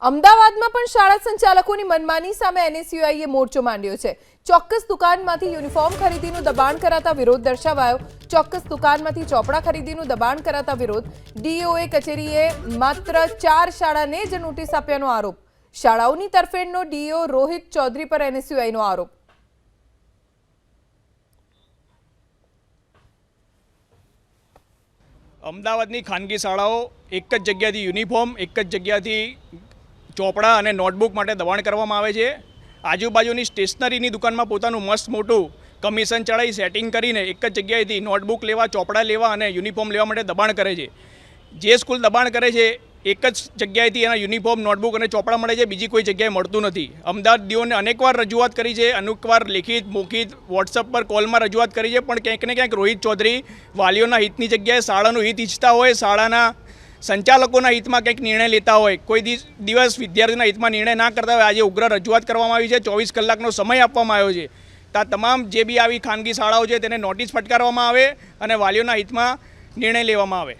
અમદાવાદમાં પણ શાળા સંચાલકોની મનમાની સામે એનએસયુઆઈએ મોરચો માંડ્યો છે। ચોક્કસ દુકાનમાંથી યુનિફોર્મ ખરીદીનું દબાણ કરાતા વિરોધ દર્શાવાયો। ચોક્કસ દુકાનમાંથી ચોપડા ખરીદીનું દબાણ કરાતા વિરોધ। ડીઓએ કચેરીએ માત્ર 4 શાળાને જ નોટિસ આપ્યાનો આરોપ। શાળાઓની તરફેણનો ડીઓ રોહિત ચૌધરી પર એનએસયુઆઈનો આરોપ। અમદાવાદની ખાનગી શાળાઓ એક જ જગ્યાથી યુનિફોર્મ, એક જ જગ્યાથી ચોપડા અને નોટબુક માટે દબાણ કરવામાં આવે છે। આજુબાજુની સ્ટેશનરીની દુકાનમાં પોતાનું મસ્ત મોટું કમિશન ચડાવી સેટિંગ કરીને એક જ જગ્યાએથી નોટબુક લેવા, ચોપડા લેવા અને યુનિફોર્મ લેવા માટે દબાણ કરે છે। જે સ્કૂલ દબાણ કરે છે એક જ જગ્યાએથી એના યુનિફોર્મ, નોટબુક અને ચોપડા મળે છે, બીજી કોઈ જગ્યાએ મળતું નથી। અમદાવાદ ડીઓને અનેકવાર રજૂઆત કરી છે, અનેકવાર લેખિત, મૌખિક, વોટ્સઅપ પર કોલમાં રજૂઆત કરી છે, પણ ક્યાંક ને ક્યાંક રોહિત ચૌધરી વાલીઓના હિતની જગ્યાએ શાળાનું હિત ઈચ્છતા હોય, શાળાના સંચાલકોના હિતમાં કંઈક નિર્ણય લેતા હોય, કોઈ દિવસ વિદ્યાર્થીના હિતમાં નિર્ણય ના કરતા હોય। આજે ઉગ્ર રજૂઆત કરવામાં આવી છે, 24 કલાકનો સમય આપવામાં આવ્યો છે। તો તમામ જે બી આવી ખાનગી શાળાઓ છે તેને નોટિસ ફટકારવામાં આવે અને વાલીઓના હિતમાં નિર્ણય લેવામાં આવે।